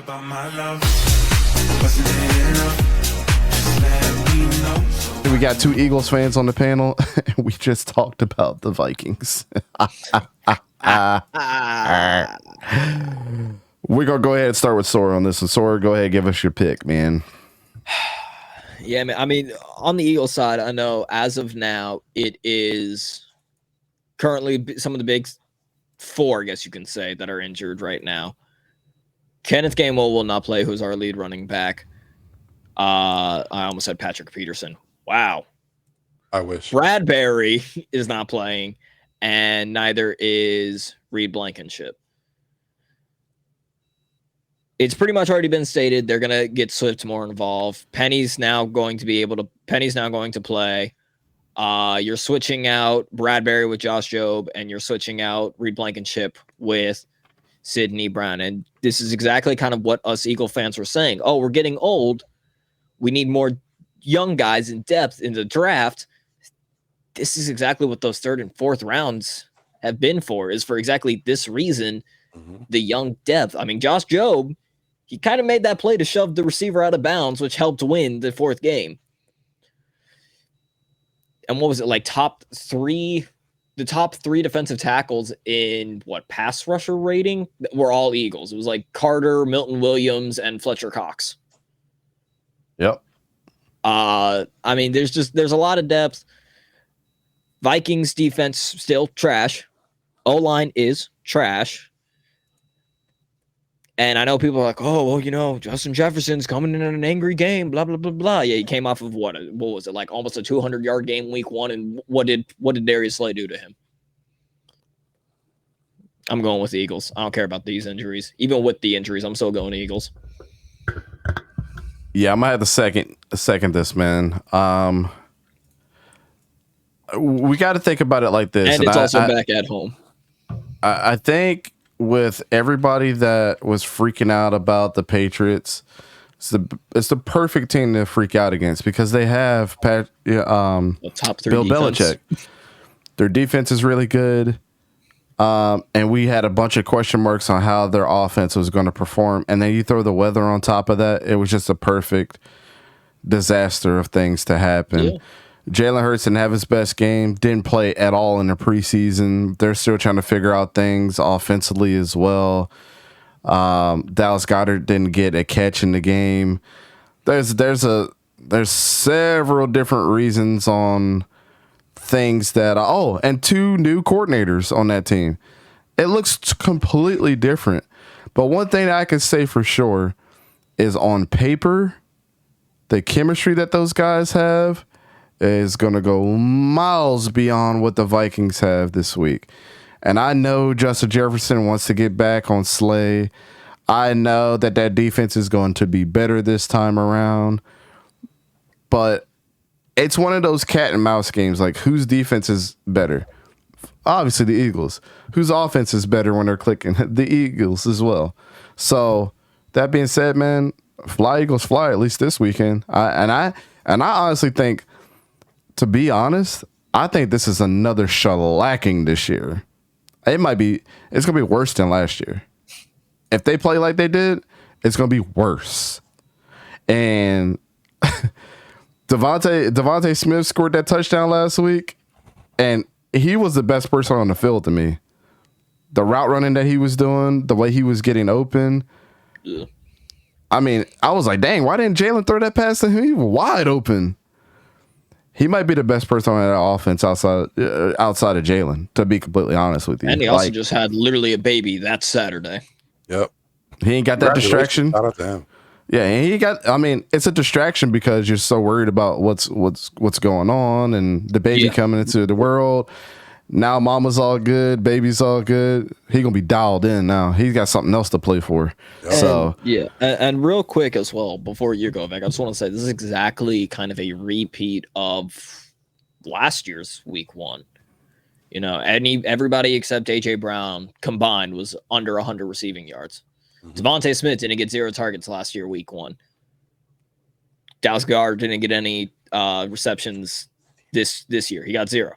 about my love. Wasn't it enough? Just let me know. We got two Eagles fans on the panel. We just talked about the Vikings. We're going to go ahead and start with Sora on this. And Sora, go ahead and give us your pick, man. Yeah, man. I mean, on the Eagles side, I know as of now, it is currently some of the big four, I guess you can say, that are injured right now. Kenneth Gainwell will not play, who's our lead running back. I almost said Patrick Peterson. Wow. I wish. Bradbury is not playing, and neither is Reed Blankenship. It's pretty much already been stated they're gonna get Swift more involved. Penny's now going to play. You're switching out Bradbury with Josh Jobe, and you're switching out Reed Blankenship with Sidney Brown. And this is exactly kind of what us Eagle fans were saying. Oh, we're getting old. We need more young guys in depth in the draft. This is exactly what those third and fourth rounds have been for, is for exactly this reason, the young depth. I mean, Josh Jobe, he kind of made that play to shove the receiver out of bounds, which helped win the fourth game. And what was it, like the top three defensive tackles in pass rusher rating were all Eagles. It was like Carter, Milton Williams, and Fletcher Cox. Yep. I mean, there's a lot of depth. Vikings defense still trash. O-line is trash. And I know people are like, oh, well, Justin Jefferson's coming in an angry game, blah, blah, blah, blah. Yeah, he came off of what was it, like almost a 200-yard game week one, and what did Darius Slay do to him? I'm going with the Eagles. I don't care about these injuries. Even with the injuries, I'm still going Eagles. Yeah, I might have to second this, man. We got to think about it like this. And it's also back at home. I think with everybody that was freaking out about the Patriots, it's the perfect team to freak out against because they have top three Bill defense. Belichick. Their defense is really good. And we had a bunch of question marks on how their offense was going to perform. And then you throw the weather on top of that. It was just a perfect disaster of things to happen. Yeah. Jalen Hurts didn't have his best game, didn't play at all in the preseason. They're still trying to figure out things offensively as well. Dallas Goedert didn't get a catch in the game. There's several different reasons on things that and two new coordinators on that team. It looks completely different. But one thing I can say for sure is on paper, the chemistry that those guys have is going to go miles beyond what the Vikings have this week. And I know Justin Jefferson wants to get back on Slay. I know that defense is going to be better this time around. But it's one of those cat and mouse games. Like, whose defense is better? Obviously, the Eagles. Whose offense is better when they're clicking? The Eagles as well. So, that being said, man, fly Eagles fly, at least this weekend. I honestly think, to be honest, I think this is another shellacking this year. It's going to be worse than last year. If they play like they did, it's going to be worse. And Devontae Smith scored that touchdown last week, and he was the best person on the field to me. The route running that he was doing, the way he was getting open. Yeah. I mean, I was like, dang, why didn't Jalen throw that pass to him? He was wide open. He might be the best person on that offense outside of Jalen, to be completely honest with you. And he also just had literally a baby that Saturday. Yep. He ain't got that distraction. Shout out to him. Yeah, and it's a distraction because you're so worried about what's going on and the baby coming into the world. Now mama's all good, baby's all good. He gonna be dialed in now. He's got something else to play for. Yep. And real quick as well, before you go back, I just want to say this is exactly kind of a repeat of last year's week one. Everybody except AJ Brown combined was under 100 receiving yards. Devontae Smith didn't get 0 targets last year, week one. Dallas Goedert didn't get any receptions this year. He got 0.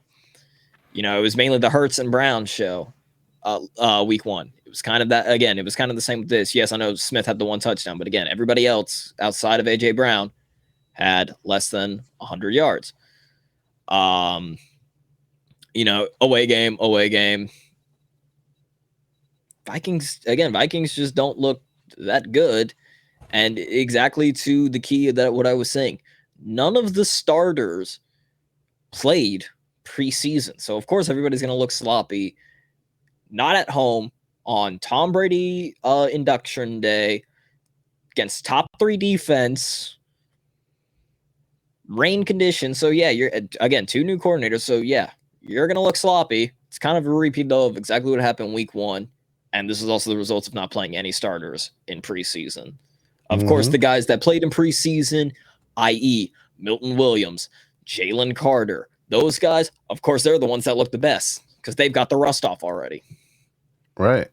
It was mainly the Hurts and Brown show. week 1. It was kind of that again. It was kind of the same with this. Yes, I know Smith had the 1 touchdown, but again, everybody else outside of AJ Brown had less than 100 yards. Away game. Vikings just don't look that good. And exactly to the key of that, what I was saying, none of the starters played preseason. So, of course, everybody's going to look sloppy. Not at home on Tom Brady induction day against top 3 defense, rain conditions. So, yeah, you're, again, 2 new coordinators. So, yeah, you're going to look sloppy. It's kind of a repeat, though, of exactly what happened week 1. And this is also the results of not playing any starters in preseason. Of course, the guys that played in preseason, i.e., Milton Williams, Jalen Carter, those guys, of course, they're the ones that look the best because they've got the rust off already. Right.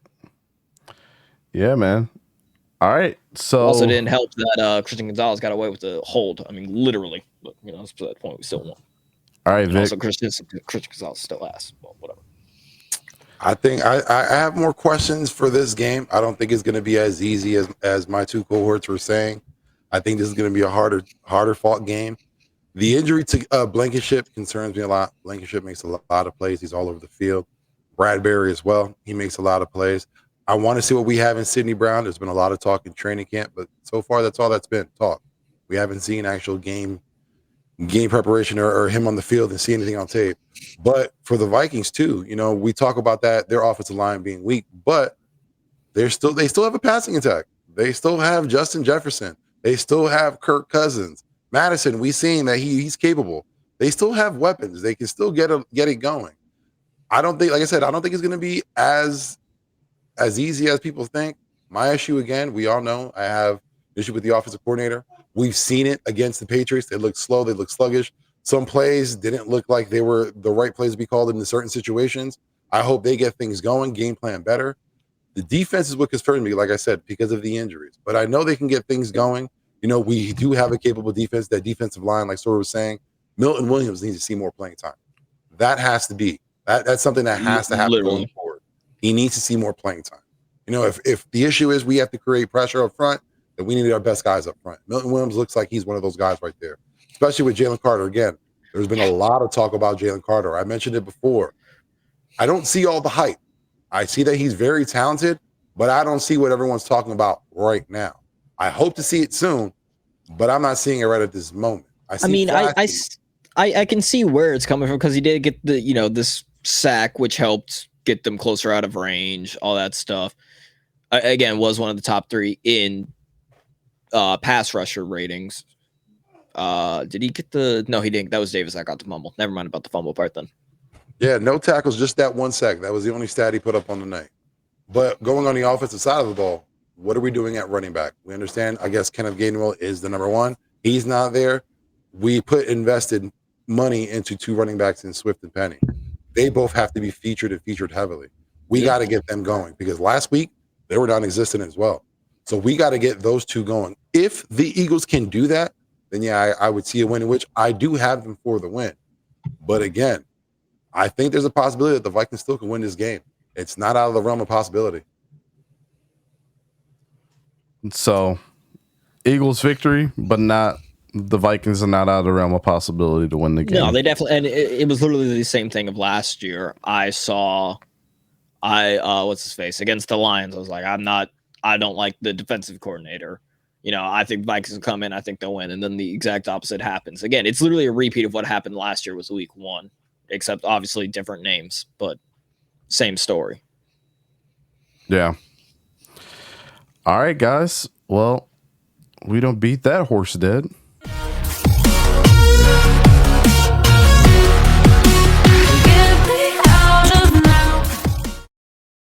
Yeah, man. All right. So also didn't help that Christian Gonzalez got away with the hold. I mean, literally. But, to that point, we still won. All right, Vic. Also, Christian Gonzalez still ass. Well, whatever. I think I have more questions for this game. I don't think it's going to be as easy as my 2 cohorts were saying. I think this is going to be a harder fought game. The injury to Blankenship concerns me a lot. Blankenship makes a lot of plays. He's all over the field. Bradbury as well. He makes a lot of plays. I want to see what we have in Sidney Brown. There's been a lot of talk in training camp, but so far that's all that's been talk. We haven't seen actual game preparation or him on the field and see anything on tape. But for the Vikings too, we talk about that, their offensive line being weak, but they still have a passing attack. They still have Justin Jefferson. They still have Kirk Cousins. Madison, we've seen that he's capable. They still have weapons. They can still get it going. I don't think, like I said, I don't think it's going to be as easy as people think. My issue, again, we all know I have an issue with the offensive coordinator. We've seen it against the Patriots. They look slow. They look sluggish. Some plays didn't look like they were the right plays to be called in certain situations. I hope they get things going, game plan better. The defense is what concerns me, like I said, because of the injuries. But I know they can get things going. We do have a capable defense. That defensive line, like Sora was saying, Milton Williams needs to see more playing time. That has to be. That's something that has to happen going forward. He needs to see more playing time. If the issue is we have to create pressure up front, then we need our best guys up front. Milton Williams looks like he's one of those guys right there, especially with Jalen Carter. Again, there's been a lot of talk about Jalen Carter. I mentioned it before. I don't see all the hype. I see that he's very talented, but I don't see what everyone's talking about right now. I hope to see it soon, but I'm not seeing it right at this moment. I can see where it's coming from because he did get the this sack, which helped get them closer out of range, all that stuff. Again, was one of the top 3 in pass rusher ratings. Did he get no, he didn't. That was Davis that got the fumble. Never mind about the fumble part then. Yeah, no tackles, just that 1 sack. That was the only stat he put up on the night. But going on the offensive side of the ball, what are we doing at running back? We understand, I guess Kenneth Gainwell is the number 1. He's not there. We invested money into 2 running backs in Swift and Penny. They both have to be featured heavily. We got to get them going because last week they were non-existent as well. So we got to get those 2 going. If the Eagles can do that, then yeah, I would see a win, in which I do have them for the win. But again, I think there's a possibility that the Vikings still can win this game. It's not out of the realm of possibility. So, Eagles victory, but not the Vikings are not out of the realm of possibility to win the game. No, they definitely, and it was literally the same thing of last year. What's his face against the Lions? I was like, I don't like the defensive coordinator. I think Vikings will come in. I think they'll win. And then the exact opposite happens. Again, it's literally a repeat of what happened last year was week 1, except obviously different names, but same story. Yeah. All right, guys. Well, we don't beat that horse dead.